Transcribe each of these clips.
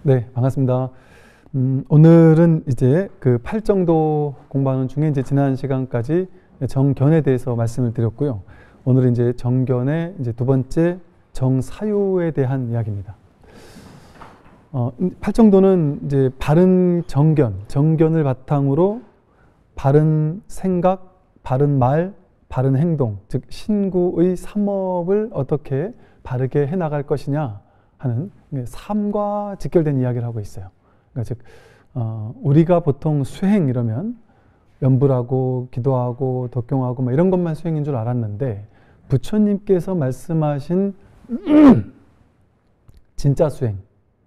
네, 반갑습니다. 오늘은 이제 그 팔정도 공부하는 중에 이제 지난 시간까지 정견에 대해서 말씀을 드렸고요. 오늘은 이제 정견의 이제 두 번째 정사유에 대한 이야기입니다. 팔정도는 이제 바른 정견을 바탕으로 바른 생각, 바른 말, 바른 행동, 즉 신구의 삼업을 어떻게 바르게 해나갈 것이냐 하는 삶과 직결된 이야기를 하고 있어요. 그러니까 즉 우리가 보통 수행 이러면 염불하고 기도하고 독경하고 뭐 이런 것만 수행인 줄 알았는데 부처님께서 말씀하신 진짜 수행,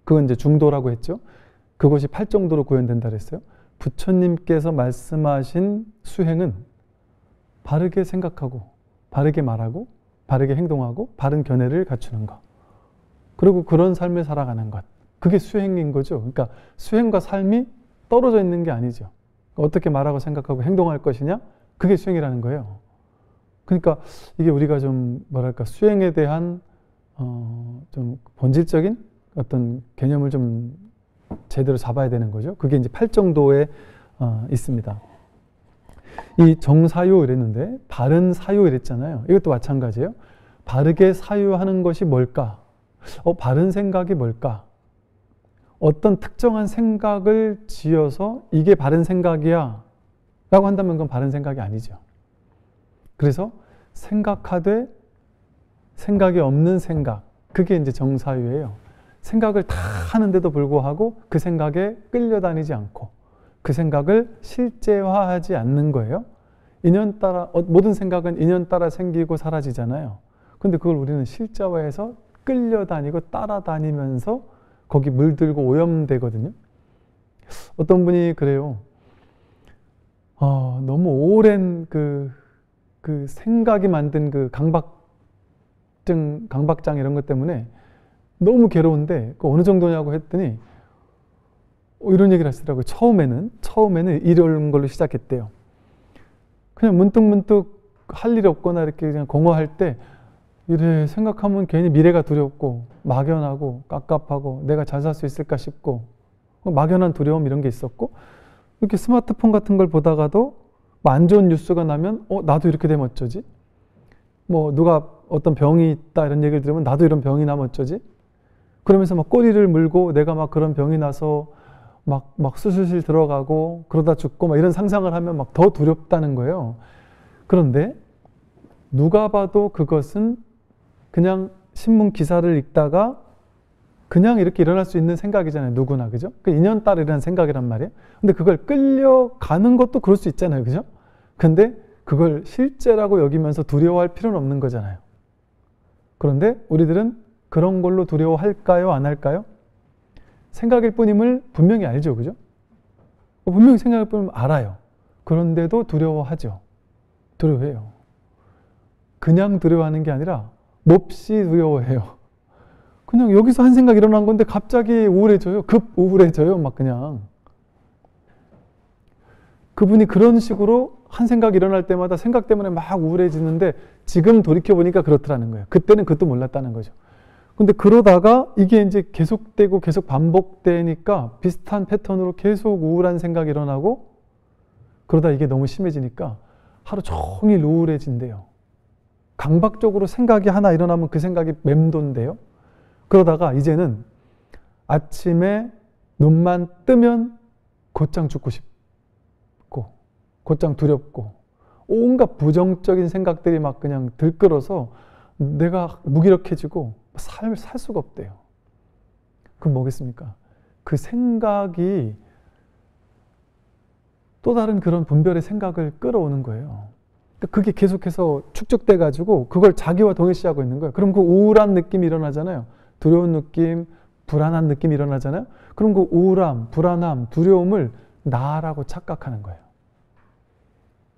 그건 이제 중도라고 했죠. 그것이 팔정도로 구현된다 그랬어요. 부처님께서 말씀하신 수행은 바르게 생각하고 바르게 말하고 바르게 행동하고 바른 견해를 갖추는 것, 그리고 그런 삶을 살아가는 것, 그게 수행인 거죠. 그러니까 수행과 삶이 떨어져 있는 게 아니죠. 어떻게 말하고 생각하고 행동할 것이냐, 그게 수행이라는 거예요. 그러니까 이게 우리가 좀 뭐랄까 수행에 대한 좀 본질적인 어떤 개념을 좀 제대로 잡아야 되는 거죠. 그게 이제 팔정도에 있습니다. 이 정사유 이랬는데 바른 사유 이랬잖아요. 이것도 마찬가지예요. 바르게 사유하는 것이 뭘까? 바른 생각이 뭘까? 어떤 특정한 생각을 지어서 이게 바른 생각이야 라고 한다면 그건 바른 생각이 아니죠. 그래서 생각하되 생각이 없는 생각, 그게 이제 정사유예요. 생각을 다 하는데도 불구하고 그 생각에 끌려다니지 않고 그 생각을 실제화하지 않는 거예요. 인연 따라 모든 생각은 인연 따라 생기고 사라지잖아요. 근데 그걸 우리는 실제화해서 끌려다니고 따라다니면서 거기 물들고 오염되거든요. 어떤 분이 그래요. 너무 오랜 그 생각이 만든 그 강박장 이런 것 때문에 너무 괴로운데 그 어느 정도냐고 했더니 이런 얘기를 하시더라고요. 처음에는 이런 걸로 시작했대요. 그냥 문득문득 할 일이 없거나 이렇게 그냥 공허할 때 이래 생각하면 괜히 미래가 두렵고 막연하고 깝깝하고 내가 잘 살 수 있을까 싶고 막연한 두려움 이런 게 있었고, 이렇게 스마트폰 같은 걸 보다가도 뭐 안 좋은 뉴스가 나면 나도 이렇게 되면 어쩌지? 뭐 누가 어떤 병이 있다 이런 얘기를 들으면 나도 이런 병이 나면 어쩌지? 그러면서 막 꼬리를 물고 내가 막 그런 병이 나서 막 수술실 들어가고 그러다 죽고 막 이런 상상을 하면 막 더 두렵다는 거예요. 그런데 누가 봐도 그것은 그냥 신문 기사를 읽다가 그냥 이렇게 일어날 수 있는 생각이잖아요. 누구나, 그죠? 그 인연 따라 일어난 생각이란 말이에요. 근데 그걸 끌려가는 것도 그럴 수 있잖아요. 그죠? 근데 그걸 실제라고 여기면서 두려워할 필요는 없는 거잖아요. 그런데 우리들은 그런 걸로 두려워할까요? 안 할까요? 생각일 뿐임을 분명히 알죠. 그죠? 분명히 생각일 뿐임을 알아요. 그런데도 두려워하죠. 두려워해요. 그냥 두려워하는 게 아니라 몹시 두려워해요. 그냥 여기서 한 생각 일어난 건데 갑자기 우울해져요. 급 우울해져요. 막 그냥. 그분이 그런 식으로 한 생각 일어날 때마다 생각 때문에 막 우울해지는데 지금 돌이켜보니까 그렇더라는 거예요. 그때는 그것도 몰랐다는 거죠. 근데 그러다가 이게 이제 계속되고 계속 반복되니까 비슷한 패턴으로 계속 우울한 생각이 일어나고 그러다 이게 너무 심해지니까 하루 종일 우울해진대요. 강박적으로 생각이 하나 일어나면 그 생각이 맴돈대요. 그러다가 이제는 아침에 눈만 뜨면 곧장 죽고 싶고 곧장 두렵고 온갖 부정적인 생각들이 막 그냥 들끓어서 내가 무기력해지고 살 수가 없대요. 그럼 뭐겠습니까? 그 생각이 또 다른 그런 분별의 생각을 끌어오는 거예요. 그게 계속해서 축적돼 가지고 그걸 자기와 동일시하고 있는 거예요. 그럼 그 우울한 느낌이 일어나잖아요. 두려운 느낌, 불안한 느낌이 일어나잖아요. 그럼 그 우울함, 불안함, 두려움을 나라고 착각하는 거예요.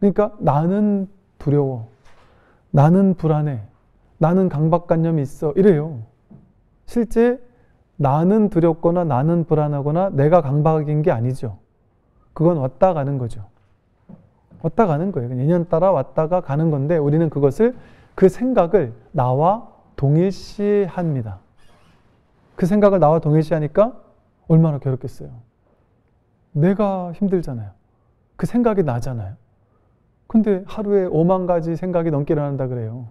그러니까 나는 두려워, 나는 불안해, 나는 강박관념이 있어 이래요. 실제 나는 두렵거나 나는 불안하거나 내가 강박인 게 아니죠. 그건 왔다 가는 거죠. 왔다 가는 거예요. 인연 따라 왔다가 가는 건데 우리는 그것을 그 생각을 나와 동일시합니다. 그 생각을 나와 동일시하니까 얼마나 괴롭겠어요. 내가 힘들잖아요. 그 생각이 나잖아요. 근데 하루에 5만 가지 생각이 넘게 일어난다 그래요.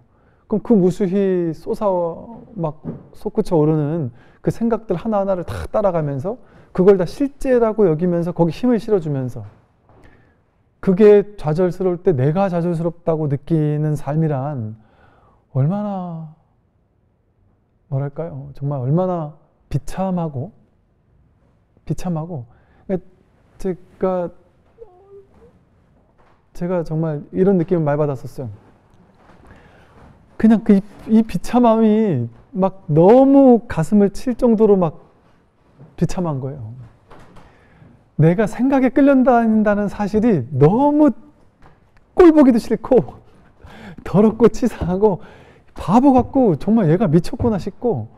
그럼 그 무수히 막 솟구쳐 오르는 그 생각들 하나하나를 다 따라가면서 그걸 다 실제라고 여기면서 거기 힘을 실어주면서 그게 좌절스러울 때 내가 좌절스럽다고 느끼는 삶이란 얼마나 뭐랄까요? 정말 얼마나 비참하고 제가 정말 이런 느낌을 많이 받았었어요. 그냥 이 비참함이 막 너무 가슴을 칠 정도로 막 비참한 거예요. 내가 생각에 끌려다닌다는 사실이 너무 꼴보기도 싫고 더럽고 치사하고 바보 같고 정말 얘가 미쳤구나 싶고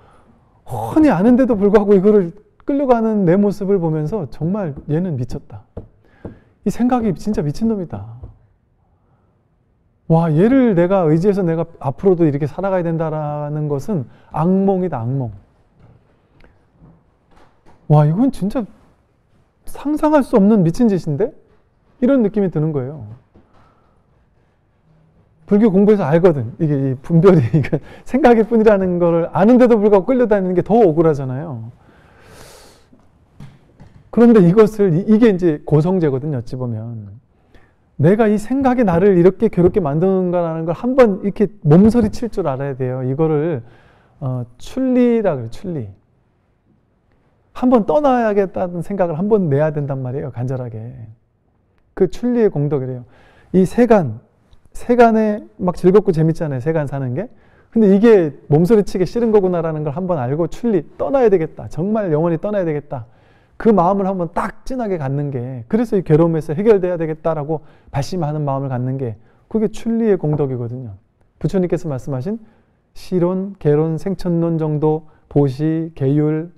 훤히 아는데도 불구하고 이거를 끌려가는 내 모습을 보면서 정말 얘는 미쳤다. 이 생각이 진짜 미친놈이다. 와, 얘를 내가 의지해서 내가 앞으로도 이렇게 살아가야 된다라는 것은 악몽이다, 악몽. 와, 이건 진짜 상상할 수 없는 미친 짓인데? 이런 느낌이 드는 거예요. 불교 공부해서 알거든. 이게 이 분별이 생각일 뿐이라는 걸 아는데도 불구하고 끌려다니는 게 더 억울하잖아요. 그런데 이게 이제 고성제거든요, 어찌 보면. 내가 이 생각이 나를 이렇게 괴롭게 만드는가라는 걸 한번 이렇게 몸서리 칠 줄 알아야 돼요. 이거를 출리라 그래요, 출리. 한번 떠나야겠다는 생각을 한번 내야 된단 말이에요, 간절하게. 그 출리의 공덕이래요. 이 세간에 막 즐겁고 재밌잖아요, 세간 사는 게. 근데 이게 몸소리치기 싫은 거구나라는 걸 한번 알고 출리, 떠나야 되겠다. 정말 영원히 떠나야 되겠다. 그 마음을 한번 딱 진하게 갖는 게, 그래서 이 괴로움에서 해결돼야 되겠다라고 발심하는 마음을 갖는 게 그게 출리의 공덕이거든요. 부처님께서 말씀하신 시론, 계론, 생천론 정도 보시, 계율,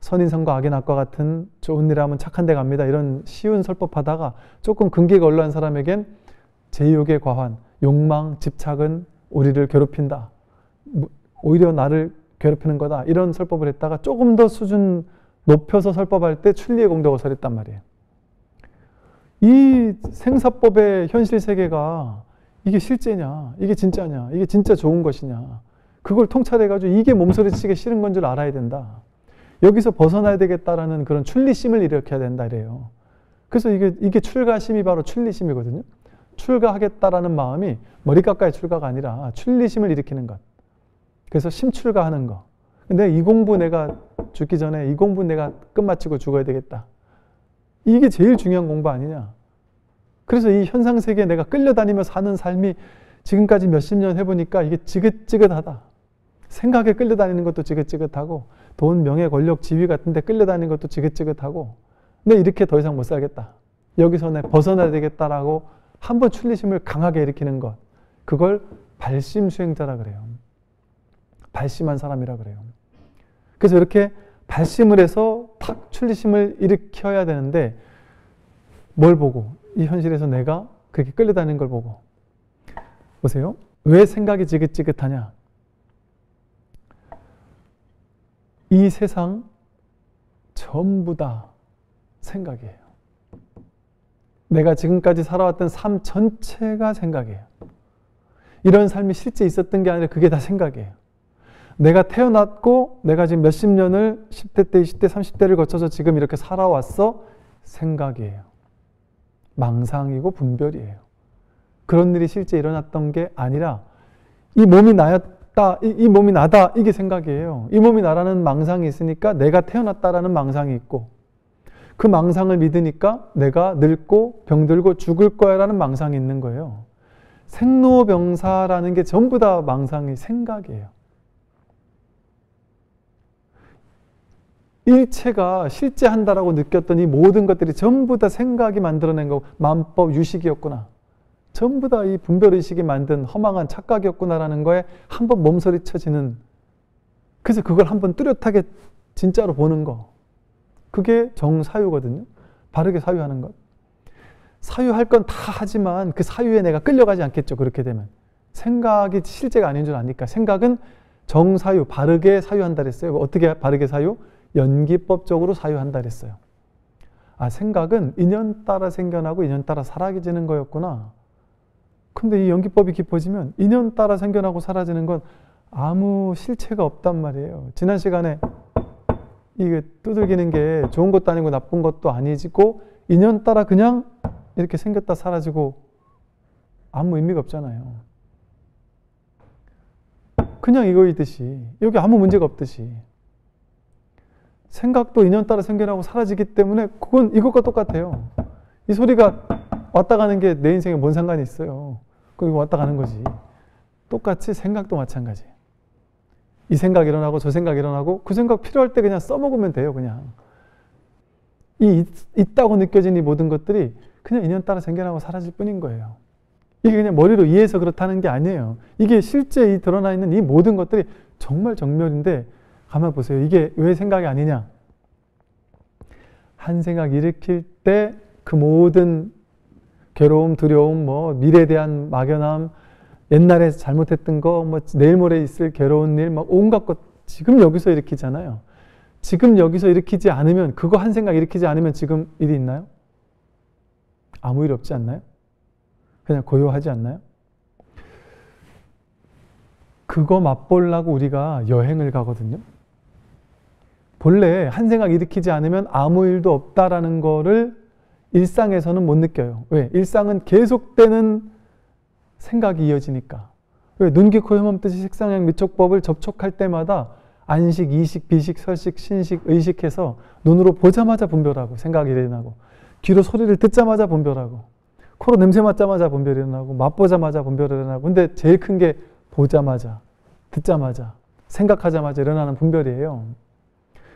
선인선과 악의 낙과 같은 좋은 일 하면 착한 데 갑니다. 이런 쉬운 설법하다가 조금 근기가 올라간 사람에겐 제욕의 과환, 욕망, 집착은 우리를 괴롭힌다. 오히려 나를 괴롭히는 거다. 이런 설법을 했다가 조금 더 수준 높여서 설법할 때 출리의 공덕을 설했단 말이에요. 이 생사법의 현실 세계가 이게 실제냐, 이게 진짜냐, 이게 진짜 좋은 것이냐, 그걸 통찰해가지고 이게 몸소리치기 싫은 건 줄 알아야 된다. 여기서 벗어나야 되겠다라는 그런 출리심을 일으켜야 된다 이래요. 그래서 이게 출가심이 바로 출리심이거든요. 출가하겠다라는 마음이 머리 깎아야 출가가 아니라 출리심을 일으키는 것. 그래서 심출가하는 거. 근데 이 공부 내가 죽기 전에 이 공부 내가 끝마치고 죽어야 되겠다. 이게 제일 중요한 공부 아니냐. 그래서 이 현상세계에 내가 끌려다니며 사는 삶이 지금까지 몇십 년 해보니까 이게 지긋지긋하다. 생각에 끌려다니는 것도 지긋지긋하고 돈, 명예, 권력, 지위 같은 데 끌려다니는 것도 지긋지긋하고 근데 이렇게 더 이상 못 살겠다. 여기서 내 벗어나야 되겠다라고 한번 출리심을 강하게 일으키는 것. 그걸 발심수행자라 그래요. 발심한 사람이라 그래요. 그래서 이렇게 발심을 해서 탁 출리심을 일으켜야 되는데 뭘 보고? 이 현실에서 내가 그렇게 끌려다니는 걸 보고. 보세요. 왜 생각이 지긋지긋하냐? 이 세상 전부 다 생각이에요. 내가 지금까지 살아왔던 삶 전체가 생각이에요. 이런 삶이 실제 있었던 게 아니라 그게 다 생각이에요. 내가 태어났고 내가 지금 몇십 년을 10대 때, 20대, 30대를 거쳐서 지금 이렇게 살아왔어. 생각이에요. 망상이고 분별이에요. 그런 일이 실제 일어났던 게 아니라 이 몸이 나였다, 이 몸이 나다, 이게 생각이에요. 이 몸이 나라는 망상이 있으니까 내가 태어났다라는 망상이 있고 그 망상을 믿으니까 내가 늙고 병들고 죽을 거야 라는 망상이 있는 거예요. 생로병사라는 게 전부 다 망상이 생각이에요. 일체가 실제한다라고 느꼈던 이 모든 것들이 전부 다 생각이 만들어낸 거고 만법 유식이었구나. 전부 다 이 분별의식이 만든 허망한 착각이었구나라는 거에 한번 몸서리쳐지는, 그래서 그걸 한번 뚜렷하게 진짜로 보는 거. 그게 정사유거든요. 바르게 사유하는 것. 사유할 건 다 하지만 그 사유에 내가 끌려가지 않겠죠. 그렇게 되면. 생각이 실제가 아닌 줄 아니까. 생각은 정사유, 바르게 사유한다 그랬어요. 어떻게 바르게 사유? 연기법적으로 사유한다 그랬어요. 아, 생각은 인연 따라 생겨나고 인연 따라 사라지는 거였구나. 근데 이 연기법이 깊어지면 인연 따라 생겨나고 사라지는 건 아무 실체가 없단 말이에요. 지난 시간에 이게 두들기는 게 좋은 것도 아니고 나쁜 것도 아니고 인연 따라 그냥 이렇게 생겼다 사라지고 아무 의미가 없잖아요. 그냥 이거이듯이 여기 아무 문제가 없듯이 생각도 인연 따라 생겨나고 사라지기 때문에 그건 이것과 똑같아요. 이 소리가 왔다 가는 게 내 인생에 뭔 상관이 있어요. 그거 왔다 가는 거지. 똑같이 생각도 마찬가지. 이 생각 일어나고 저 생각 일어나고 그 생각 필요할 때 그냥 써먹으면 돼요. 그냥 있다고 느껴진 이 모든 것들이 그냥 인연 따라 생겨나고 사라질 뿐인 거예요. 이게 그냥 머리로 이해해서 그렇다는 게 아니에요. 이게 실제 이 드러나 있는 이 모든 것들이 정말 정멸인데 가만 보세요. 이게 왜 생각이 아니냐? 한 생각 일으킬 때 그 모든 괴로움, 두려움, 뭐 미래에 대한 막연함, 옛날에 잘못했던 거, 뭐 내일 모레 있을 괴로운 일, 막 온갖 것 지금 여기서 일으키잖아요. 지금 여기서 일으키지 않으면, 그거 한 생각 일으키지 않으면 지금 일이 있나요? 아무 일 없지 않나요? 그냥 고요하지 않나요? 그거 맛보려고 우리가 여행을 가거든요. 본래 한 생각 일으키지 않으면 아무 일도 없다라는 거를 일상에서는 못 느껴요. 왜? 일상은 계속되는 생각이 이어지니까. 왜? 눈, 귀, 코, 혀, 몸, 뜻이, 색상향, 미촉법을 접촉할 때마다 안식, 이식, 비식, 설식, 신식, 의식해서 눈으로 보자마자 분별하고 생각이 일어나고, 귀로 소리를 듣자마자 분별하고, 코로 냄새 맡자마자 분별이 일어나고, 맛보자마자 분별이 일어나고. 근데 제일 큰 게 보자마자, 듣자마자, 생각하자마자 일어나는 분별이에요.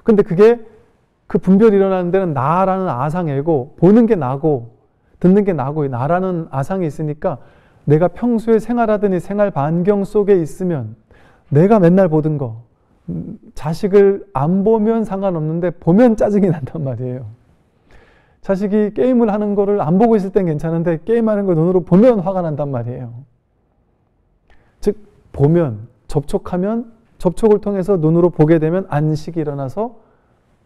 근데 그게 그 분별이 일어나는 데는 나라는 아상애고, 보는 게 나고 듣는 게 나고 나라는 아상이 있으니까 내가 평소에 생활하던 이 생활 반경 속에 있으면 내가 맨날 보던 거, 자식을 안 보면 상관없는데 보면 짜증이 난단 말이에요. 자식이 게임을 하는 거를 안 보고 있을 땐 괜찮은데 게임하는 걸 눈으로 보면 화가 난단 말이에요. 즉 보면, 접촉하면, 접촉을 통해서 눈으로 보게 되면 안식이 일어나서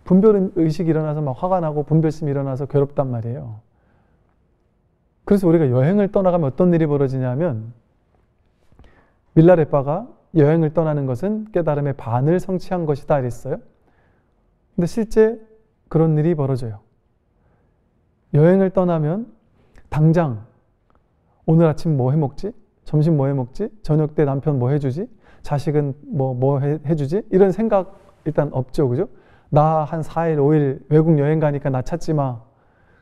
분별의식이 일어나서 막 화가 나고 분별심이 일어나서 괴롭단 말이에요. 그래서 우리가 여행을 떠나가면 어떤 일이 벌어지냐면, 밀라레빠가 여행을 떠나는 것은 깨달음의 반을 성취한 것이다 이랬어요. 근데 실제 그런 일이 벌어져요. 여행을 떠나면 당장 오늘 아침 뭐 해먹지? 점심 뭐 해먹지? 저녁 때 남편 뭐 해주지? 자식은 뭐 해주지? 이런 생각 일단 없죠. 그죠? 나 한 4일, 5일 외국 여행 가니까 나 찾지 마.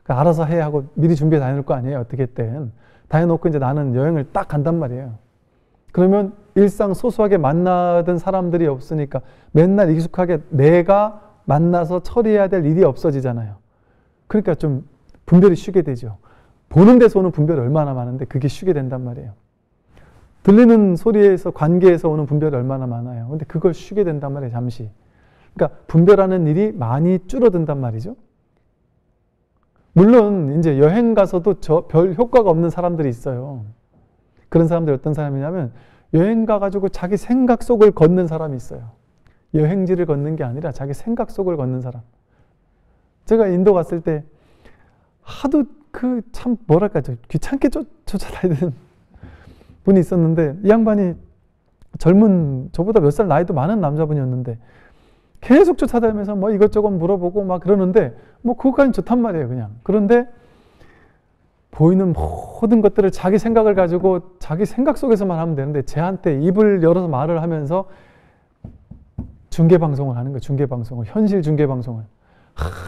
알아서 해 하고 미리 준비해 다녀올 거 아니에요. 어떻게든. 다녀놓고 이제 나는 여행을 딱 간단 말이에요. 그러면 일상 소소하게 만나던 사람들이 없으니까 맨날 익숙하게 내가 만나서 처리해야 될 일이 없어지잖아요. 그러니까 좀 분별이 쉬게 되죠. 보는 데서 오는 분별이 얼마나 많은데 그게 쉬게 된단 말이에요. 들리는 소리에서, 관계에서 오는 분별이 얼마나 많아요. 근데 그걸 쉬게 된단 말이에요, 잠시. 그러니까 분별하는 일이 많이 줄어든단 말이죠. 물론 이제 여행 가서도 별 효과가 없는 사람들이 있어요. 그런 사람들이 어떤 사람이냐면 여행 가가지고 자기 생각 속을 걷는 사람이 있어요. 여행지를 걷는 게 아니라 자기 생각 속을 걷는 사람. 제가 인도 갔을 때 하도 참 뭐랄까 귀찮게 쫓아다니는 분이 있었는데, 이 양반이 젊은, 저보다 몇 살 나이도 많은 남자분이었는데 계속 쫓아다니면서 뭐 이것저것 물어보고 막 그러는데 뭐 그것까지는 좋단 말이에요, 그냥. 그런데 보이는 모든 것들을 자기 생각을 가지고 자기 생각 속에서만 하면 되는데 쟤한테 입을 열어서 말을 하면서 중계방송을 하는 거예요. 중계방송을, 현실 중계방송을.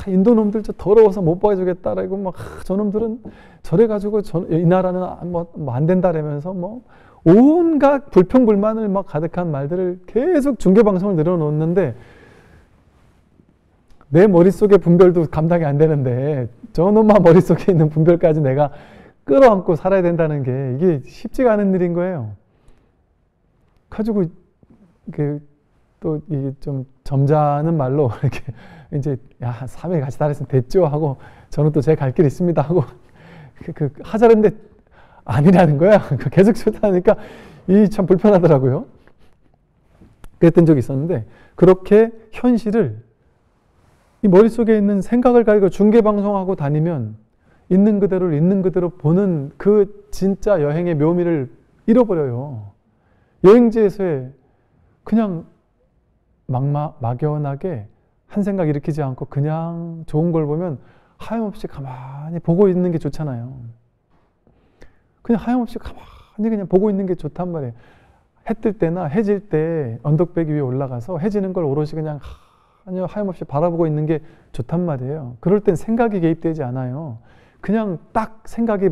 인도 놈들 저 더러워서 못 봐주겠다라고 막 저놈들은 저래가지고 이 나라는 뭐 안 된다라면서 뭐 온갖 불평불만을 막 가득한 말들을 계속 중계방송을 늘어놓는데 내 머릿속의 분별도 감당이 안 되는데 저놈만 머릿속에 있는 분별까지 내가 끌어안고 살아야 된다는 게 이게 쉽지가 않은 일인 거예요. 가지고 또 이게 좀 점잖은 말로 이렇게 이제 야 3일 같이 다녔으면 됐죠 하고 저는 또 제 갈 길 있습니다 하고 하자는데 아니라는 거야. 계속 쫓아다니까 이 참 불편하더라고요. 그랬던 적이 있었는데 그렇게 현실을 이 머릿속에 있는 생각을 가지고 중계방송하고 다니면 있는 그대로를 있는 그대로 보는 그 진짜 여행의 묘미를 잃어버려요. 여행지에서의 그냥 막연하게 한 생각 일으키지 않고 그냥 좋은 걸 보면 하염없이 가만히 보고 있는 게 좋잖아요. 그냥 하염없이 가만히 그냥 보고 있는 게 좋단 말이에요. 해 뜰 때나 해질 때 언덕배기 위에 올라가서 해지는 걸 오롯이 그냥 하염없이 바라보고 있는 게 좋단 말이에요. 그럴 땐 생각이 개입되지 않아요. 그냥 딱 생각이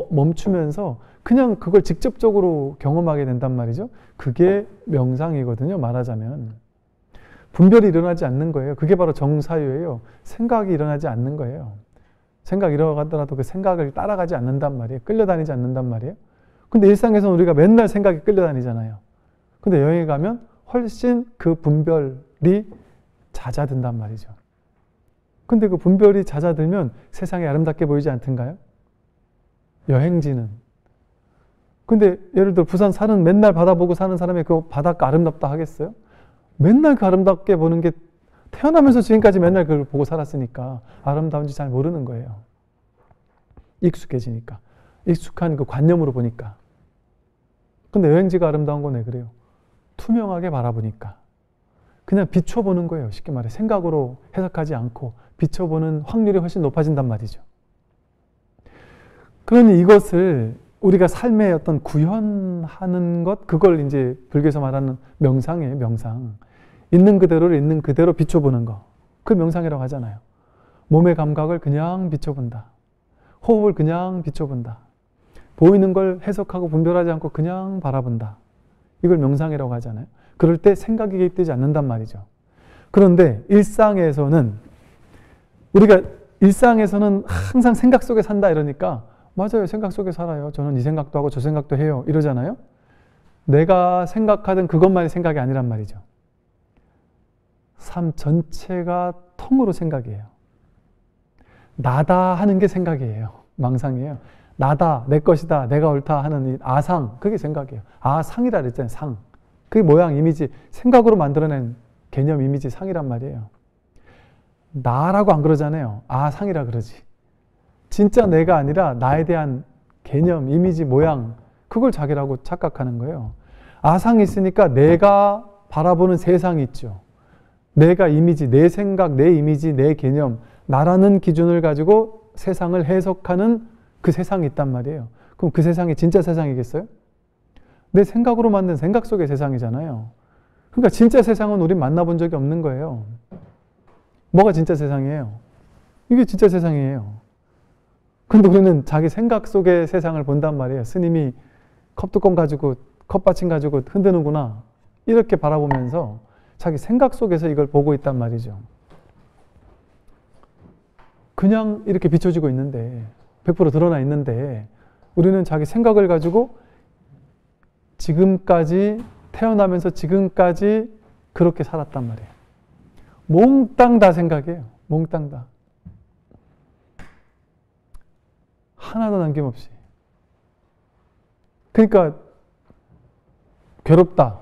멈추면서 그냥 그걸 직접적으로 경험하게 된단 말이죠. 그게 명상이거든요, 말하자면. 분별이 일어나지 않는 거예요. 그게 바로 정사유예요. 생각이 일어나지 않는 거예요. 생각이 일어나더라도 그 생각을 따라가지 않는단 말이에요. 끌려다니지 않는단 말이에요. 근데 일상에서는 우리가 맨날 생각이 끌려다니잖아요. 근데 여행에 가면 훨씬 그 분별이 잦아든단 말이죠. 근데 그 분별이 잦아들면 세상이 아름답게 보이지 않던가요? 여행지는. 근데 예를 들어 부산 사는 맨날 바다 보고 사는 사람이 그 바닷가 아름답다 하겠어요? 맨날 그 아름답게 보는 게 태어나면서 지금까지 맨날 그걸 보고 살았으니까 아름다운지 잘 모르는 거예요. 익숙해지니까. 익숙한 그 관념으로 보니까. 근데 여행지가 아름다운 건 왜 그래요? 투명하게 바라보니까. 그냥 비춰보는 거예요. 쉽게 말해. 생각으로 해석하지 않고 비춰보는 확률이 훨씬 높아진단 말이죠. 그러니 이것을 우리가 삶의 어떤 구현하는 것, 그걸 이제 불교에서 말하는 명상이에요. 명상. 있는 그대로를 있는 그대로 비춰보는 거. 그걸 명상이라고 하잖아요. 몸의 감각을 그냥 비춰본다. 호흡을 그냥 비춰본다. 보이는 걸 해석하고 분별하지 않고 그냥 바라본다. 이걸 명상이라고 하잖아요. 그럴 때 생각이 개입되지 않는단 말이죠. 그런데 일상에서는 우리가 일상에서는 항상 생각 속에 산다 이러니까 맞아요. 생각 속에 살아요. 저는 이 생각도 하고 저 생각도 해요. 이러잖아요. 내가 생각하던 그것만이 생각이 아니란 말이죠. 삶 전체가 통으로 생각이에요. 나다 하는 게 생각이에요. 망상이에요. 나다, 내 것이다, 내가 옳다 하는 이 아상, 그게 생각이에요. 아상이라 그랬잖아요. 상. 그게 모양, 이미지, 생각으로 만들어낸 개념, 이미지, 상이란 말이에요. 나라고 안 그러잖아요. 아상이라 그러지. 진짜 내가 아니라 나에 대한 개념, 이미지, 모양, 그걸 자기라고 착각하는 거예요. 아상이 있으니까 내가 바라보는 세상이 있죠. 내가 이미지, 내 생각, 내 이미지, 내 개념, 나라는 기준을 가지고 세상을 해석하는 그 세상이 있단 말이에요. 그럼 그 세상이 진짜 세상이겠어요? 내 생각으로 만든 생각 속의 세상이잖아요. 그러니까 진짜 세상은 우린 만나본 적이 없는 거예요. 뭐가 진짜 세상이에요? 이게 진짜 세상이에요. 근데 우리는 자기 생각 속의 세상을 본단 말이에요. 스님이 컵뚜껑 가지고, 컵받침 가지고 흔드는구나. 이렇게 바라보면서 자기 생각 속에서 이걸 보고 있단 말이죠. 그냥 이렇게 비춰지고 있는데, 100% 드러나 있는데, 우리는 자기 생각을 가지고 지금까지, 태어나면서 지금까지 그렇게 살았단 말이에요. 몽땅 다 생각이에요. 몽땅 다. 하나도 남김없이. 그러니까 괴롭다.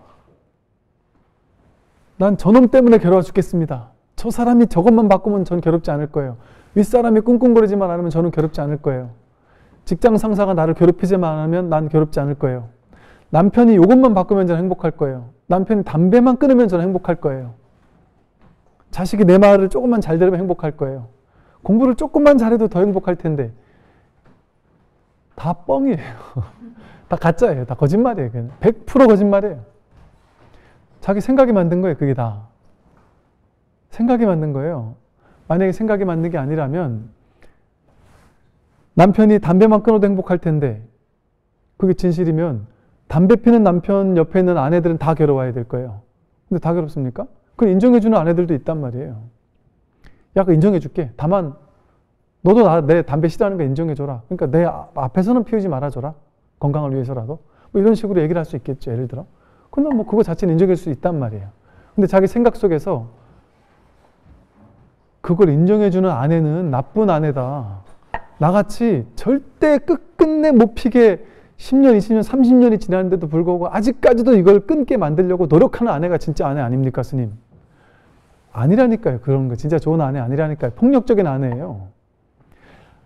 난 저놈 때문에 괴로워 죽겠습니다. 저 사람이 저것만 바꾸면 전 괴롭지 않을 거예요. 윗사람이 꿍꿍거리지만 않으면 저는 괴롭지 않을 거예요. 직장 상사가 나를 괴롭히지만 않으면 난 괴롭지 않을 거예요. 남편이 이것만 바꾸면 저는 행복할 거예요. 남편이 담배만 끊으면 저는 행복할 거예요. 자식이 내 말을 조금만 잘 들으면 행복할 거예요. 공부를 조금만 잘해도 더 행복할 텐데 다 뻥이에요. 다 가짜예요. 다 거짓말이에요. 100% 거짓말이에요. 자기 생각이 만든 거예요. 그게 다. 생각이 만든 거예요. 만약에 생각이 만든 게 아니라면 남편이 담배만 끊어도 행복할 텐데 그게 진실이면 담배 피는 남편 옆에 있는 아내들은 다 괴로워야 될 거예요. 근데 다 괴롭습니까? 그걸 인정해주는 아내들도 있단 말이에요. 야, 그거 인정해줄게. 다만 너도 내 담배 싫어하는 거 인정해줘라. 그러니까 내 앞에서는 피우지 말아줘라. 건강을 위해서라도. 뭐 이런 식으로 얘기를 할 수 있겠죠. 예를 들어. 근데 뭐 그거 자체는 인정할 수 있단 말이에요. 근데 자기 생각 속에서 그걸 인정해주는 아내는 나쁜 아내다. 나같이 절대 끝끝내 못 피게 10년, 20년, 30년이 지났는데도 불구하고 아직까지도 이걸 끊게 만들려고 노력하는 아내가 진짜 아내 아닙니까, 스님? 아니라니까요. 그런 거 진짜 좋은 아내 아니라니까요. 폭력적인 아내예요.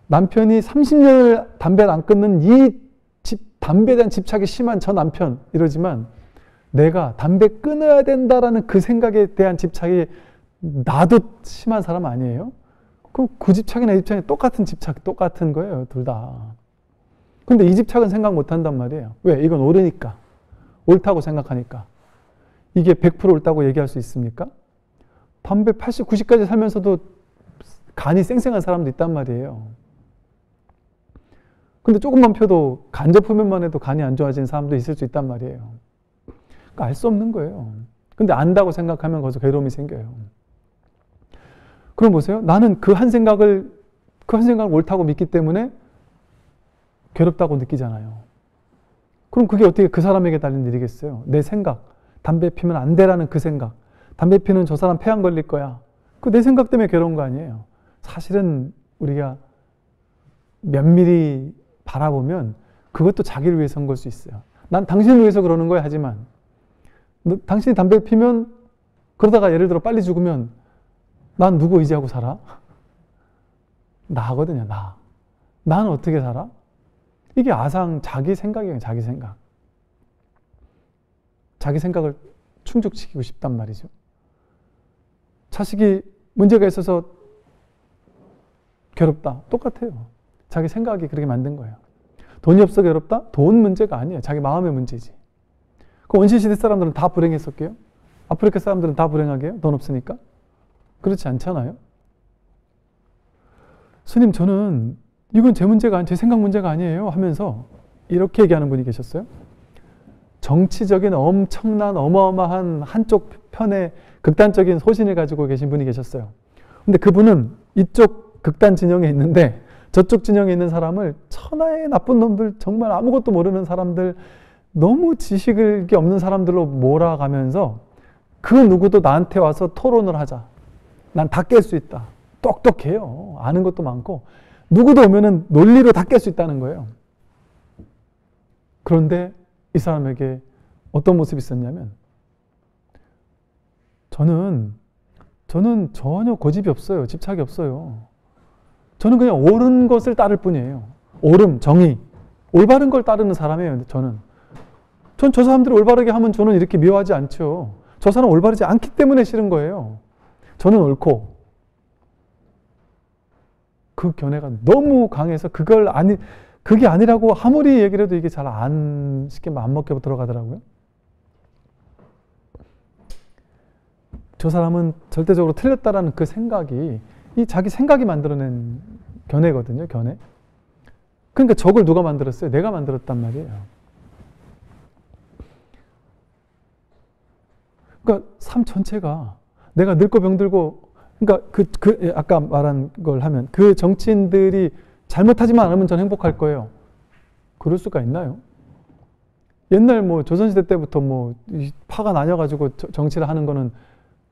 남편이 30년을 담배를 안 끊는 담배에 대한 집착이 심한 저 남편 이러지만 내가 담배 끊어야 된다라는 그 생각에 대한 집착이 나도 심한 사람 아니에요? 그럼 그 집착이나 이 집착이 똑같은 집착, 똑같은 거예요. 둘 다. 근데 이 집착은 생각 못 한단 말이에요. 왜? 이건 옳으니까. 옳다고 생각하니까. 이게 100% 옳다고 얘기할 수 있습니까? 담배 80, 90까지 살면서도 간이 생생한 사람도 있단 말이에요. 근데 조금만 펴도 간접흡연만 해도 간이 안 좋아지는 사람도 있을 수 있단 말이에요. 그러니까 알 수 없는 거예요. 근데 안다고 생각하면 거기서 괴로움이 생겨요. 그럼 보세요. 나는 그 한 생각을 옳다고 믿기 때문에 괴롭다고 느끼잖아요. 그럼 그게 어떻게 그 사람에게 달린 일이겠어요? 내 생각, 담배 피면 안 돼라는 그 생각, 담배 피는 저 사람 폐암 걸릴 거야. 그 내 생각 때문에 괴로운 거 아니에요. 사실은 우리가 면밀히 바라보면 그것도 자기를 위해서인 걸 수 있어요. 난 당신을 위해서 그러는 거야 하지만 당신이 담배를 피면 그러다가 예를 들어 빨리 죽으면 난 누구 의지하고 살아? 나거든요. 나는 어떻게 살아? 이게 자기 생각이에요. 자기 생각. 자기 생각을 충족시키고 싶단 말이죠. 자식이 문제가 있어서 괴롭다. 똑같아요. 자기 생각이 그렇게 만든 거예요. 돈이 없어 괴롭다? 돈 문제가 아니에요. 자기 마음의 문제지. 그 원시시대 사람들은 다 불행했었게요? 아프리카 사람들은 다 불행하게요? 돈 없으니까? 그렇지 않잖아요. 스님 저는 이건 제 문제가 제 생각 문제가 아니에요 하면서 이렇게 얘기하는 분이 계셨어요. 정치적인 엄청난 어마어마한 한쪽 편의 극단적인 소신을 가지고 계신 분이 계셨어요. 근데 그분은 이쪽 극단 진영에 있는데 저쪽 진영에 있는 사람을 천하의 나쁜 놈들, 정말 아무것도 모르는 사람들, 너무 지식이 없는 사람들로 몰아가면서 그 누구도 나한테 와서 토론을 하자. 난 다 깰 수 있다. 똑똑해요. 아는 것도 많고 누구도 오면은 논리로 다 깰 수 있다는 거예요. 그런데 이 사람에게 어떤 모습이 있었냐면 저는 전혀 고집이 없어요. 집착이 없어요. 저는 그냥 옳은 것을 따를 뿐이에요. 옳음, 정의, 올바른 걸 따르는 사람이에요. 전 저 사람들이 올바르게 하면 저는 이렇게 미워하지 않죠. 저 사람 올바르지 않기 때문에 싫은 거예요. 저는 옳고 그 견해가 너무 강해서 그게 아니라고 아무리 얘기를 해도 이게 잘 쉽게 안 먹혀 들어가더라고요. 저 사람은 절대적으로 틀렸다라는 그 생각이 자기 생각이 만들어낸 견해거든요. 견해. 그러니까 저걸 누가 만들었어요? 내가 만들었단 말이에요. 그러니까 삶 전체가 내가 늙고 병들고 그러니까 아까 말한 걸 하면 그 정치인들이 잘못하지만 않으면 전 행복할 거예요. 그럴 수가 있나요? 옛날 조선시대 때부터 파가 나뉘어가지고 정치를 하는 거는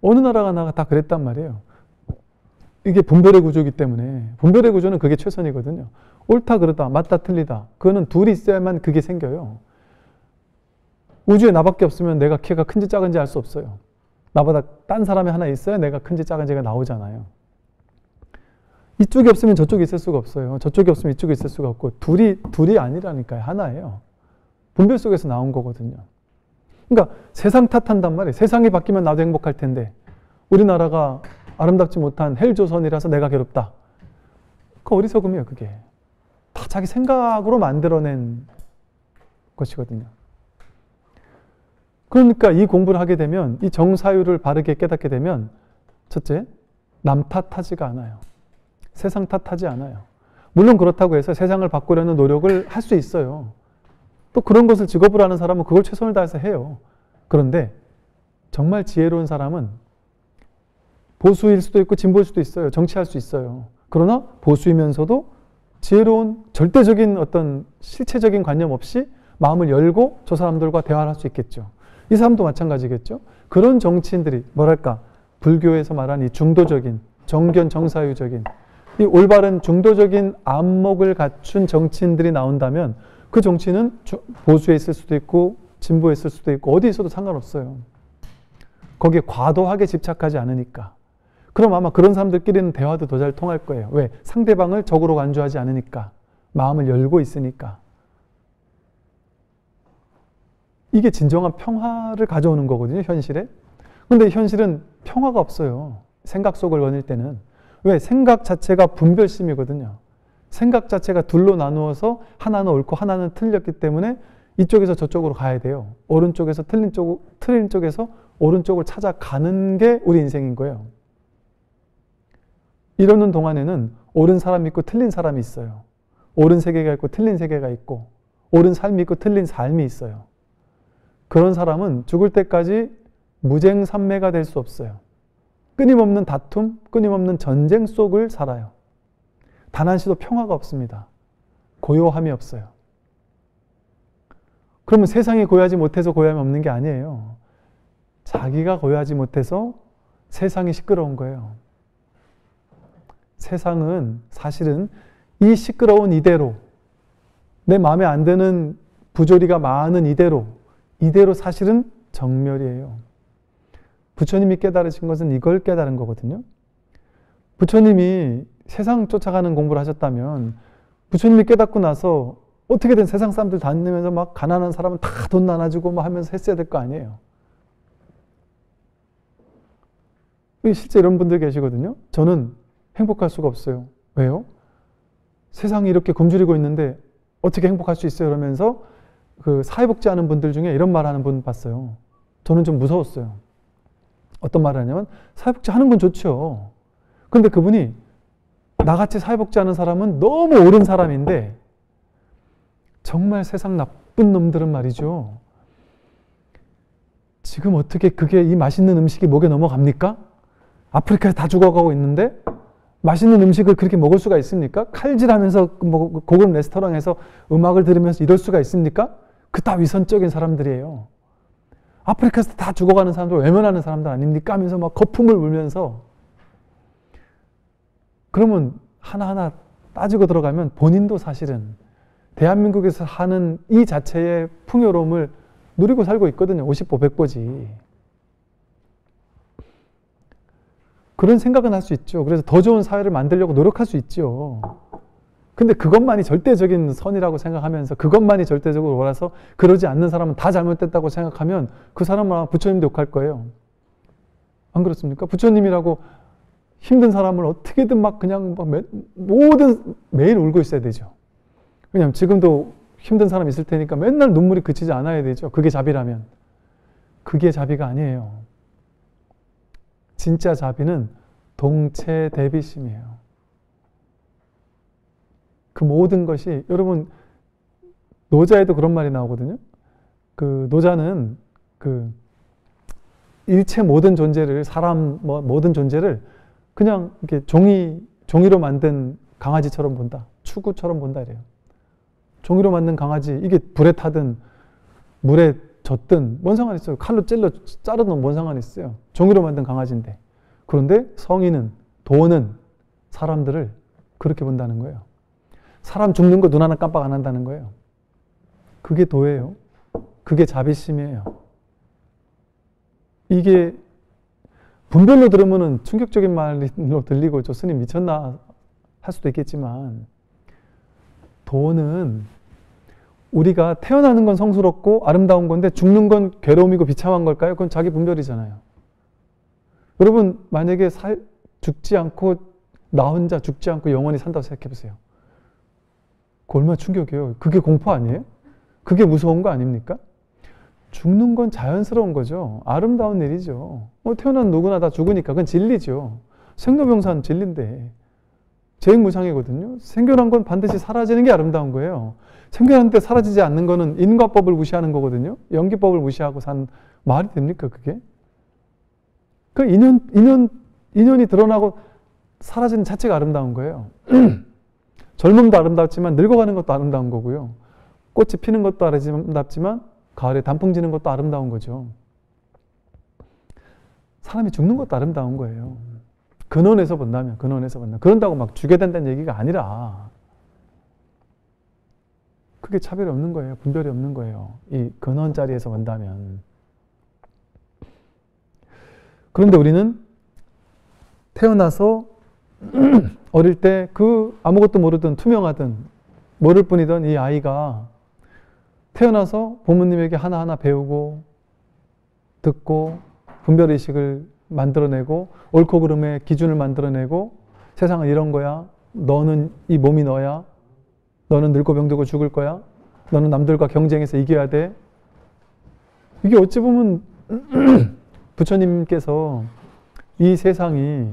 어느 나라가 다 그랬단 말이에요. 이게 분별의 구조이기 때문에 분별의 구조는 그게 최선이거든요. 옳다 그르다 맞다 틀리다 그거는 둘이 있어야만 그게 생겨요. 우주에 나밖에 없으면 내가 키가 큰지 작은지 알 수 없어요. 나보다 딴 사람이 하나 있어야 내가 큰지 작은지가 나오잖아요. 이쪽이 없으면 저쪽이 있을 수가 없어요. 저쪽이 없으면 이쪽이 있을 수가 없고 둘이 아니라니까요. 하나예요. 분별 속에서 나온 거거든요. 그러니까 세상 탓한단 말이에요. 세상이 바뀌면 나도 행복할 텐데 우리나라가 아름답지 못한 헬조선이라서 내가 괴롭다. 그 어리석음이에요. 그게 다 자기 생각으로 만들어낸 것이거든요. 그러니까 이 공부를 하게 되면 이 정사유를 바르게 깨닫게 되면 첫째, 남 탓하지가 않아요. 세상 탓하지 않아요. 물론 그렇다고 해서 세상을 바꾸려는 노력을 할 수 있어요. 또 그런 것을 직업으로 하는 사람은 그걸 최선을 다해서 해요. 그런데 정말 지혜로운 사람은 보수일 수도 있고 진보일 수도 있어요. 정치할 수 있어요. 그러나 보수이면서도 지혜로운 절대적인 어떤 실체적인 관념 없이 마음을 열고 저 사람들과 대화를 할 수 있겠죠. 이 사람도 마찬가지겠죠. 그런 정치인들이 불교에서 말하는 이 중도적인 정견 정사유적인 이 올바른 중도적인 안목을 갖춘 정치인들이 나온다면 그 정치는 보수에 있을 수도 있고 진보에 있을 수도 있고 어디 있어도 상관없어요. 거기에 과도하게 집착하지 않으니까. 그럼 아마 그런 사람들끼리는 대화도 더 잘 통할 거예요. 왜? 상대방을 적으로 간주하지 않으니까. 마음을 열고 있으니까. 이게 진정한 평화를 가져오는 거거든요, 현실에. 근데 현실은 평화가 없어요. 생각 속을 거닐 때는. 왜? 생각 자체가 분별심이거든요. 생각 자체가 둘로 나누어서 하나는 옳고 하나는 틀렸기 때문에 이쪽에서 저쪽으로 가야 돼요. 오른쪽에서 틀린 쪽에서 오른쪽을 찾아가는 게 우리 인생인 거예요. 이러는 동안에는 옳은 사람이 있고 틀린 사람이 있어요. 옳은 세계가 있고 틀린 세계가 있고 옳은 삶이 있고 틀린 삶이 있어요. 그런 사람은 죽을 때까지 무쟁삼매가 될 수 없어요. 끊임없는 다툼, 끊임없는 전쟁 속을 살아요. 단 한시도 평화가 없습니다. 고요함이 없어요. 그러면 세상이 고요하지 못해서 고요함이 없는 게 아니에요. 자기가 고요하지 못해서 세상이 시끄러운 거예요. 세상은 사실은 이 시끄러운 이대로, 내 마음에 안 드는 부조리가 많은 이대로 사실은 정멸이에요. 부처님이 깨달으신 것은 이걸 깨달은 거거든요. 부처님이 세상 쫓아가는 공부를 하셨다면 부처님이 깨닫고 나서 어떻게든 세상 사람들 다니면서 막 가난한 사람은 다 돈 나눠주고 막 하면서 했어야 될 거 아니에요. 실제 이런 분들 계시거든요. 저는 행복할 수가 없어요. 왜요? 세상이 이렇게 굶주리고 있는데 어떻게 행복할 수 있어요? 그러면서 그 사회복지 하는 분들 중에 이런 말 하는 분 봤어요. 저는 좀 무서웠어요. 어떤 말을 하냐면 사회복지 하는 건 좋죠. 근데 그분이 나같이 사회복지 하는 사람은 너무 옳은 사람인데 정말 세상 나쁜 놈들은 말이죠. 지금 어떻게 그게 이 맛있는 음식이 목에 넘어갑니까? 아프리카에 다 죽어가고 있는데 맛있는 음식을 그렇게 먹을 수가 있습니까? 칼질하면서 뭐 고급 레스토랑에서 음악을 들으면서 이럴 수가 있습니까? 그다 위선적인 사람들이에요. 아프리카에서 다 죽어가는 사람들 외면하는 사람들 아닙니까? 하면서 막 거품을 물면서 그러면 하나하나 따지고 들어가면 본인도 사실은 대한민국에서 하는 이 자체의 풍요로움을 누리고 살고 있거든요. 50보 100보지. 그런 생각은 할 수 있죠. 그래서 더 좋은 사회를 만들려고 노력할 수 있죠. 근데 그것만이 절대적인 선이라고 생각하면서 그것만이 절대적으로 옳아서 그러지 않는 사람은 다 잘못됐다고 생각하면 그 사람은 아마 부처님도 욕할 거예요. 안 그렇습니까? 부처님이라고 힘든 사람을 어떻게든 막 그냥 막 매일 울고 있어야 되죠. 왜냐하면 지금도 힘든 사람 있을 테니까 맨날 눈물이 그치지 않아야 되죠. 그게 자비라면. 그게 자비가 아니에요. 진짜 자비는 동체대비심이에요. 그 모든 것이 여러분 노자에도 그런 말이 나오거든요. 그 노자는 그 일체 모든 존재를 모든 존재를 그냥 이렇게 종이로 만든 강아지처럼 본다. 추구처럼 본다 이래요. 종이로 만든 강아지 이게 불에 타든 물에 젖든 뭔 상관 있어요. 칼로 자르든 뭔 상관 있어요. 종이로 만든 강아지인데. 그런데 성인은 도는 사람들을 그렇게 본다는 거예요. 사람 죽는 거 눈 하나 깜빡 안 한다는 거예요. 그게 도예요. 그게 자비심이에요. 이게 분별로 들으면 충격적인 말로 들리고 저 스님 미쳤나 할 수도 있겠지만 도는 우리가 태어나는 건 성스럽고 아름다운 건데 죽는 건 괴로움이고 비참한 걸까요? 그건 자기 분별이잖아요. 여러분 만약에 죽지 않고 나 혼자 죽지 않고 영원히 산다고 생각해 보세요. 그 얼마나 충격이에요. 그게 공포 아니에요? 그게 무서운 거 아닙니까? 죽는 건 자연스러운 거죠. 아름다운 일이죠. 태어난 누구나 다 죽으니까 그건 진리죠. 생로병사는 진리인데 재행무상이거든요. 생겨난 건 반드시 사라지는 게 아름다운 거예요. 생겨났는데 사라지지 않는 거는 인과법을 무시하는 거거든요. 연기법을 무시하고 산 말이 됩니까 그게? 그 인연이 드러나고 사라지는 자체가 아름다운 거예요. 젊음도 아름답지만 늙어가는 것도 아름다운 거고요. 꽃이 피는 것도 아름답지만 가을에 단풍 지는 것도 아름다운 거죠. 사람이 죽는 것도 아름다운 거예요. 근원에서 본다면. 그런다고 막 죽게 된다는 얘기가 아니라 그게 차별이 없는 거예요. 분별이 없는 거예요. 이 근원 자리에서 본다면. 그런데 우리는 태어나서 어릴 때 그 아무것도 모르던 투명하던 모를 뿐이던 이 아이가 태어나서 부모님에게 하나하나 배우고 듣고 분별의식을 만들어내고 옳고 그름의 기준을 만들어내고 세상은 이런 거야. 너는 이 몸이 너야. 너는 늙고 병들고 죽을 거야. 너는 남들과 경쟁해서 이겨야 돼. 이게 어찌 보면 부처님께서 이 세상이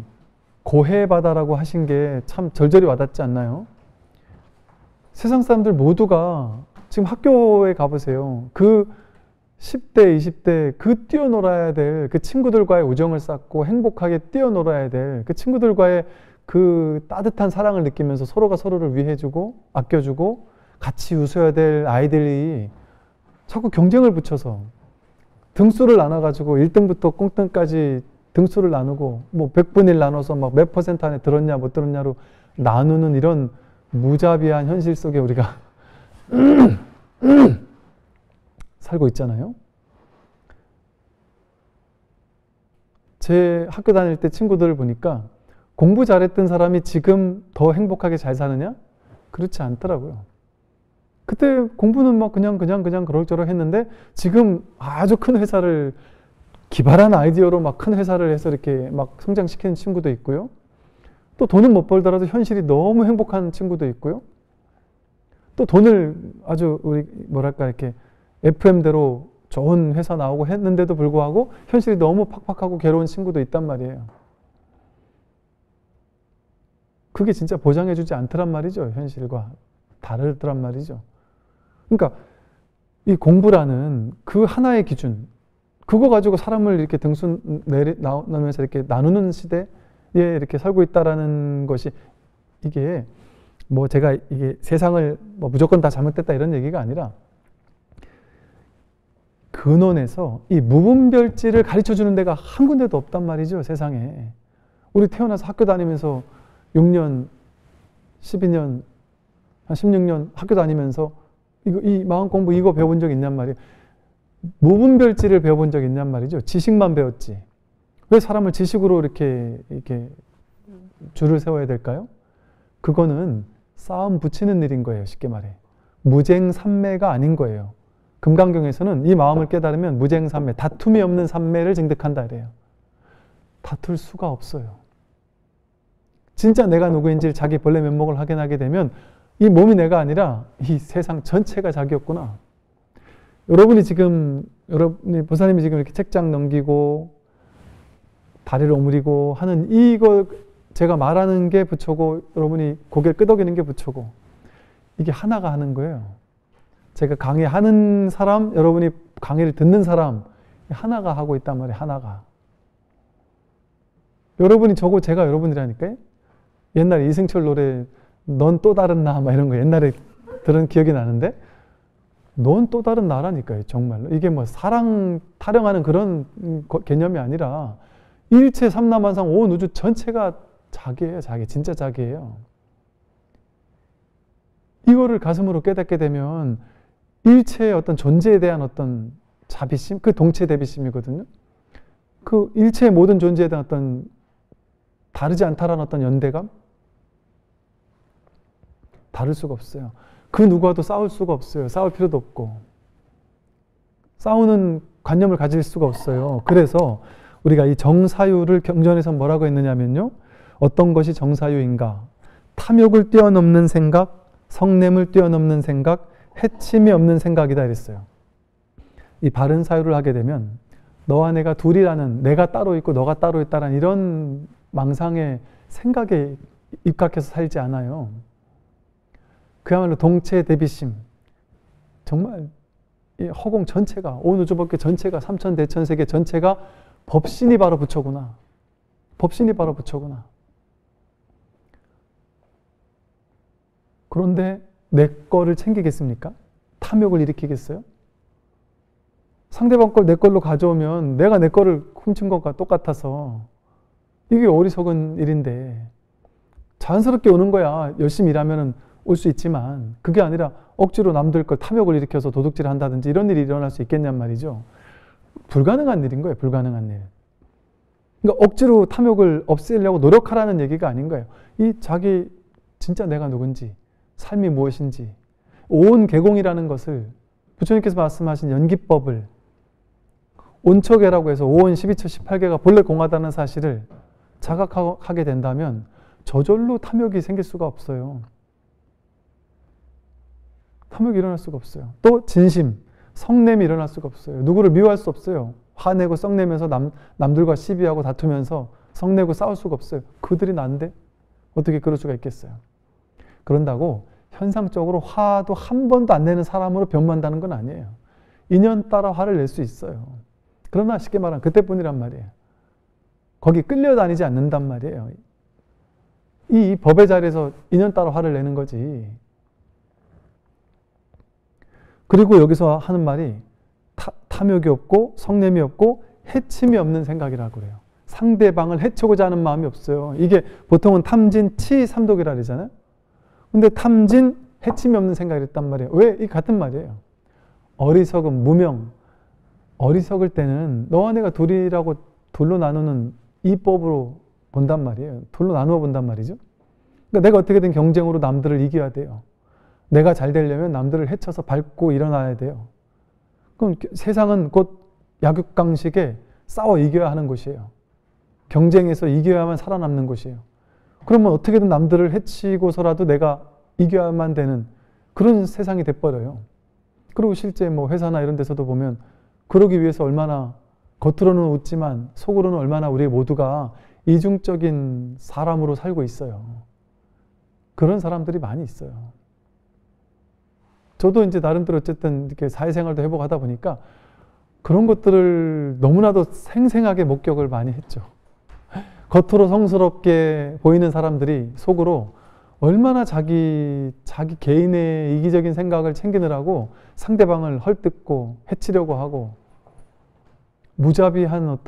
고해바다라고 하신 게 참 절절히 와닿지 않나요? 세상 사람들 모두가 지금 학교에 가보세요. 그 10대, 20대 그 뛰어놀아야 될 그 친구들과의 우정을 쌓고 행복하게 뛰어놀아야 될 그 친구들과의 그 따뜻한 사랑을 느끼면서 서로가 서로를 위해주고 아껴주고 같이 웃어야 될 아이들이 자꾸 경쟁을 붙여서 등수를 나눠가지고 1등부터 꽁등까지 등수를 나누고 뭐 100분의 1 나눠서 막 몇 퍼센트 안에 들었냐 못 들었냐로 나누는 이런 무자비한 현실 속에 우리가 살고 있잖아요. 제 학교 다닐 때 친구들을 보니까 공부 잘했던 사람이 지금 더 행복하게 잘 사느냐? 그렇지 않더라고요. 그때 공부는 막 그냥 그럭저럭 했는데 지금 아주 큰 회사를 기발한 아이디어로 막 큰 회사를 해서 이렇게 막 성장시키는 친구도 있고요. 또 돈은 못 벌더라도 현실이 너무 행복한 친구도 있고요. 또 돈을 아주 우리 뭐랄까 이렇게 FM대로 좋은 회사 나오고 했는데도 불구하고 현실이 너무 팍팍하고 괴로운 친구도 있단 말이에요. 그게 진짜 보장해주지 않더란 말이죠. 현실과 다르더란 말이죠. 그러니까 이 공부라는 그 하나의 기준, 그거 가지고 사람을 이렇게 등수 나누면서 이렇게 나누는 시대에 이렇게 살고 있다라는 것이 이게 뭐 제가 이게 세상을 뭐 무조건 다 잘못됐다 이런 얘기가 아니라 근원에서 이 무분별지를 가르쳐 주는 데가 한 군데도 없단 말이죠. 세상에. 우리 태어나서 학교 다니면서 6년, 12년, 한 16년 학교 다니면서 이 마음 공부 이거 배워본 적 있냔 말이에요. 무분별지를 배워본 적 있냔 말이죠. 지식만 배웠지. 왜 사람을 지식으로 이렇게 줄을 세워야 될까요? 그거는 싸움 붙이는 일인 거예요. 쉽게 말해. 무쟁삼매가 아닌 거예요. 금강경에서는 이 마음을 깨달으면 무쟁삼매, 다툼이 없는 삼매를 증득한다 이래요. 다툴 수가 없어요. 진짜 내가 누구인지를 자기 본래 면목을 확인하게 되면 이 몸이 내가 아니라 이 세상 전체가 자기였구나. 보사님이 지금 이렇게 책장 넘기고 다리를 오므리고 하는 이거 제가 말하는 게 부처고 여러분이 고개를 끄덕이는 게 부처고 이게 하나가 하는 거예요. 제가 강의하는 사람, 여러분이 강의를 듣는 사람 하나가 하고 있단 말이에요. 하나가. 여러분이 저고 제가 여러분이라니까요. 옛날에 이승철 노래 넌 또 다른 나 막 이런 거 옛날에 들은 기억이 나는데 넌 또 다른 나라니까요. 정말로. 이게 뭐 사랑 타령하는 그런 개념이 아니라 일체 삼라만상 온 우주 전체가 자기예요. 자기. 진짜 자기예요. 이거를 가슴으로 깨닫게 되면 일체의 어떤 존재에 대한 어떤 자비심, 그 동체 대비심이거든요. 그 일체의 모든 존재에 대한 어떤 다르지 않다라는 어떤 연대감? 다를 수가 없어요. 그 누구와도 싸울 수가 없어요. 싸울 필요도 없고. 싸우는 관념을 가질 수가 없어요. 그래서 우리가 이 정사유를 경전에서 뭐라고 했느냐면요. 어떤 것이 정사유인가? 탐욕을 뛰어넘는 생각, 성냄을 뛰어넘는 생각, 해침이 없는 생각이다 이랬어요. 이 바른 사유를 하게 되면 너와 내가 둘이라는, 내가 따로 있고 너가 따로 있다라는 이런 망상의 생각에 입각해서 살지 않아요. 그야말로 동체 대비심, 정말 이 허공 전체가, 온 우주법계 전체가, 삼천대천세계 전체가 법신이 바로 부처구나. 법신이 바로 부처구나. 그런데 내 거를 챙기겠습니까? 탐욕을 일으키겠어요? 상대방 걸 내 걸로 가져오면 내가 내 거를 훔친 것과 똑같아서 이게 어리석은 일인데 자연스럽게 오는 거야. 열심히 일하면 올 수 있지만 그게 아니라 억지로 남들 걸 탐욕을 일으켜서 도둑질을 한다든지 이런 일이 일어날 수 있겠냔 말이죠. 불가능한 일인 거예요. 불가능한 일. 그러니까 억지로 탐욕을 없애려고 노력하라는 얘기가 아닌 거예요. 이 자기 진짜 내가 누군지, 삶이 무엇인지, 오온 개공이라는 것을 부처님께서 말씀하신 연기법을 온초계라고 해서 5원 12처 18개가 본래 공하다는 사실을 자각하게 된다면 저절로 탐욕이 생길 수가 없어요. 탐욕이 일어날 수가 없어요. 또 진심, 성냄이 일어날 수가 없어요. 누구를 미워할 수 없어요. 화내고 썩내면서 남들과 시비하고 다투면서 성내고 싸울 수가 없어요. 그들이 난데 어떻게 그럴 수가 있겠어요. 그런다고 현상적으로 화도 한 번도 안 내는 사람으로 변만다는 건 아니에요. 인연 따라 화를 낼 수 있어요. 그러나 쉽게 말하면 그때뿐이란 말이에요. 거기 끌려다니지 않는단 말이에요. 이 법의 자리에서 인연 따라 화를 내는 거지. 그리고 여기서 하는 말이 탐욕이 없고 성냄이 없고 해침이 없는 생각이라고 그래요. 상대방을 해치고자 하는 마음이 없어요. 이게 보통은 탐진, 치, 삼독이라 그러잖아요. 근데 탐진, 해침이 없는 생각이 있단 말이에요. 왜? 이 같은 말이에요. 어리석음, 무명. 어리석을 때는 너와 내가 둘이라고 둘로 나누는 이 법으로 본단 말이에요. 둘로 나누어 본단 말이죠. 그러니까 내가 어떻게든 경쟁으로 남들을 이겨야 돼요. 내가 잘 되려면 남들을 해쳐서 밟고 일어나야 돼요. 그럼 세상은 곧 약육강식에 싸워 이겨야 하는 곳이에요. 경쟁에서 이겨야만 살아남는 곳이에요. 그러면 어떻게든 남들을 해치고서라도 내가 이겨야만 되는 그런 세상이 돼버려요. 그리고 실제 뭐 회사나 이런 데서도 보면 그러기 위해서 얼마나 겉으로는 웃지만 속으로는 얼마나 우리 모두가 이중적인 사람으로 살고 있어요. 그런 사람들이 많이 있어요. 저도 이제 나름대로 어쨌든 이렇게 사회생활도 해보고 하다 보니까 그런 것들을 너무나도 생생하게 목격을 많이 했죠. 겉으로 성스럽게 보이는 사람들이 속으로 얼마나 자기 개인의 이기적인 생각을 챙기느라고 상대방을 헐뜯고 해치려고 하고 무자비한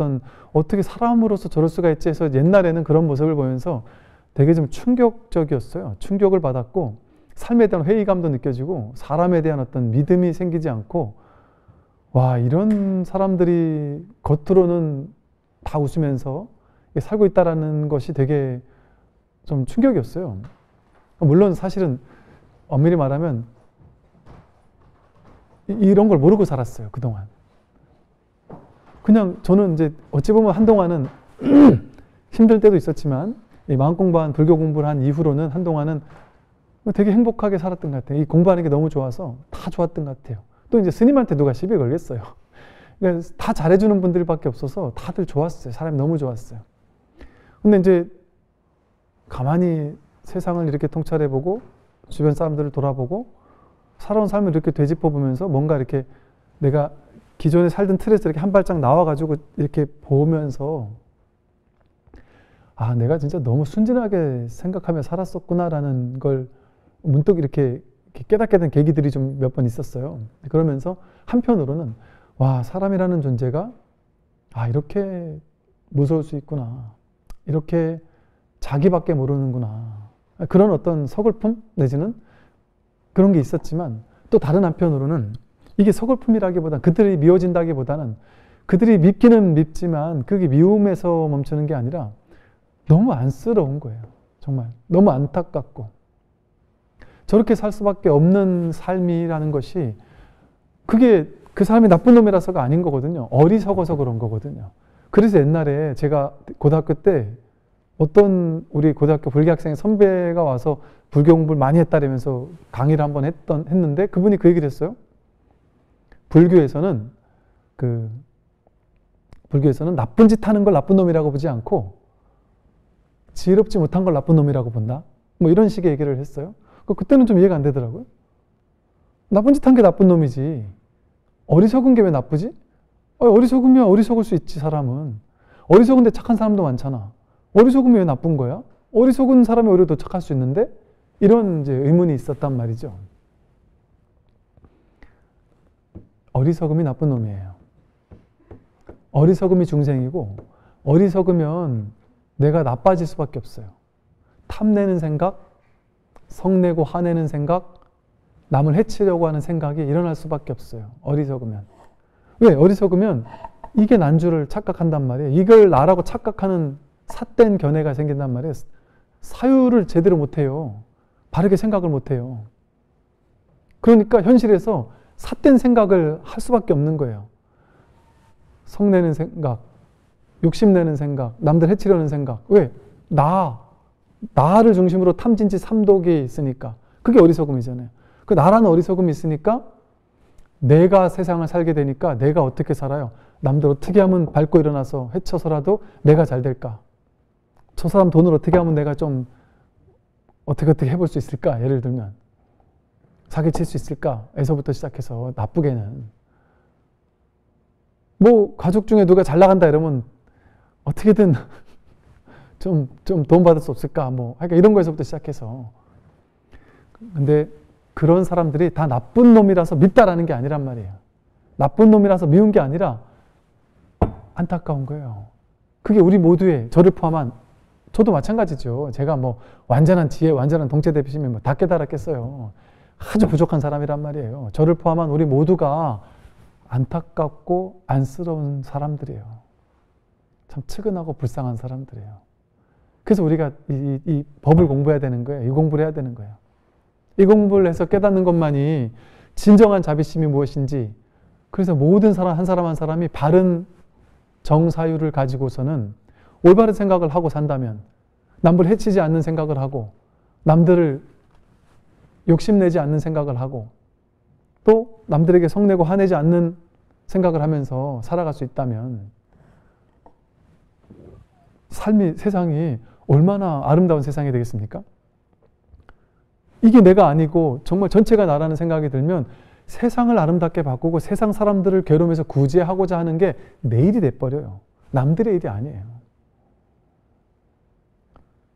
어떻게 사람으로서 저럴 수가 있지 해서 옛날에는 그런 모습을 보면서 되게 좀 충격적이었어요. 충격을 받았고 삶에 대한 회의감도 느껴지고 사람에 대한 어떤 믿음이 생기지 않고 와, 이런 사람들이 겉으로는 다 웃으면서 살고 있다라는 것이 되게 좀 충격이었어요. 물론 사실은 엄밀히 말하면 이런 걸 모르고 살았어요, 그동안. 그냥 저는 이제 어찌 보면 한동안은 힘들 때도 있었지만 이 마음 공부한 불교 공부를 한 이후로는 한동안은 되게 행복하게 살았던 것 같아요. 이 공부하는 게 너무 좋아서 다 좋았던 것 같아요. 또 이제 스님한테 누가 시비 걸겠어요. 그러니까 다 잘해주는 분들밖에 없어서 다들 좋았어요. 사람이 너무 좋았어요. 근데 이제 가만히 세상을 이렇게 통찰해보고 주변 사람들을 돌아보고 살아온 삶을 이렇게 되짚어보면서 뭔가 이렇게 내가 기존에 살던 틀에서 이렇게 한 발짝 나와가지고 이렇게 보면서 아, 내가 진짜 너무 순진하게 생각하며 살았었구나라는 걸 문득 이렇게 깨닫게 된 계기들이 좀 몇 번 있었어요. 그러면서 한편으로는 와, 사람이라는 존재가 아, 이렇게 무서울 수 있구나. 이렇게 자기밖에 모르는구나. 그런 어떤 서글픔 내지는 그런 게 있었지만 또 다른 한편으로는 이게 서글픔이라기보다는 그들이 미워진다기보다는 그들이 밉기는 밉지만 그게 미움에서 멈추는 게 아니라 너무 안쓰러운 거예요. 정말 너무 안타깝고 저렇게 살 수밖에 없는 삶이라는 것이 그게 그 사람이 나쁜 놈이라서가 아닌 거거든요. 어리석어서 그런 거거든요. 그래서 옛날에 제가 고등학교 때 어떤 우리 고등학교 불교학생 선배가 와서 불교 공부를 많이 했다라면서 강의를 한번 했는데 그분이 그 얘기를 했어요. 불교에서는 나쁜 짓 하는 걸 나쁜 놈이라고 보지 않고 지혜롭지 못한 걸 나쁜 놈이라고 본다. 뭐 이런 식의 얘기를 했어요. 그때는 좀 이해가 안 되더라고요. 나쁜 짓 한 게 나쁜 놈이지. 어리석은 게 왜 나쁘지? 어리석으면 어리석을 수 있지, 사람은. 어리석은데 착한 사람도 많잖아. 어리석으면 왜 나쁜 거야? 어리석은 사람이 오히려 더 착할 수 있는데? 이런 이제 의문이 있었단 말이죠. 어리석음이 나쁜 놈이에요. 어리석음이 중생이고 어리석으면 내가 나빠질 수밖에 없어요. 탐내는 생각, 성내고 화내는 생각, 남을 해치려고 하는 생각이 일어날 수밖에 없어요. 어리석으면. 왜? 어리석으면 이게 난주를 착각한단 말이에요. 이걸 나라고 착각하는 삿된 견해가 생긴단 말이에요. 사유를 제대로 못해요. 바르게 생각을 못해요. 그러니까 현실에서 삿된 생각을 할 수밖에 없는 거예요. 성내는 생각, 욕심내는 생각, 남들 해치려는 생각. 왜? 나를 중심으로 탐진치 삼독이 있으니까. 그게 어리석음이잖아요. 그 나라는 어리석음이 있으니까 내가 세상을 살게 되니까 내가 어떻게 살아요? 남들 어떻게 하면 밟고 일어나서 해쳐서라도 내가 잘 될까? 저 사람 돈을 어떻게 하면 내가 좀 어떻게 해볼 수 있을까? 예를 들면 사기칠 수 있을까? 에서부터 시작해서 나쁘게는 뭐 가족 중에 누가 잘 나간다 이러면 어떻게든 좀 도움받을 수 없을까? 뭐 그러니까 이런 거에서부터 시작해서 근데 그런 사람들이 다 나쁜 놈이라서 밉다라는 게 아니란 말이에요. 나쁜 놈이라서 미운 게 아니라 안타까운 거예요. 그게 우리 모두의, 저를 포함한, 저도 마찬가지죠. 제가 뭐 완전한 지혜, 완전한 동체대비심이 뭐 다 깨달았겠어요. 아주 부족한 사람이란 말이에요. 저를 포함한 우리 모두가 안타깝고 안쓰러운 사람들이에요. 참 측은하고 불쌍한 사람들이에요. 그래서 우리가 이 법을 공부해야 되는 거예요. 이 공부를 해야 되는 거예요. 이 공부를 해서 깨닫는 것만이 진정한 자비심이 무엇인지, 그래서 모든 사람 한 사람 한 사람이 바른 정사유를 가지고서는 올바른 생각을 하고 산다면, 남을 해치지 않는 생각을 하고 남들을 욕심내지 않는 생각을 하고 또 남들에게 성내고 화내지 않는 생각을 하면서 살아갈 수 있다면 세상이 얼마나 아름다운 세상이 되겠습니까? 이게 내가 아니고 정말 전체가 나라는 생각이 들면 세상을 아름답게 바꾸고 세상 사람들을 괴로움에서 구제하고자 하는 게 내 일이 돼버려요. 남들의 일이 아니에요.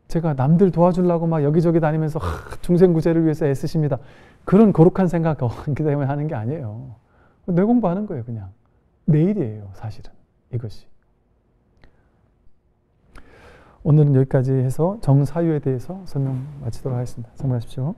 제가 남들 도와주려고 막 여기저기 다니면서 중생구제를 위해서 애쓰십니다. 그런 거룩한 생각 없기 때문에 하는 게 아니에요. 내 공부하는 거예요. 그냥 내 일이에요. 사실은 이것이. 오늘은 여기까지 해서 정사유에 대해서 설명 마치도록 하겠습니다. 성불하십시오.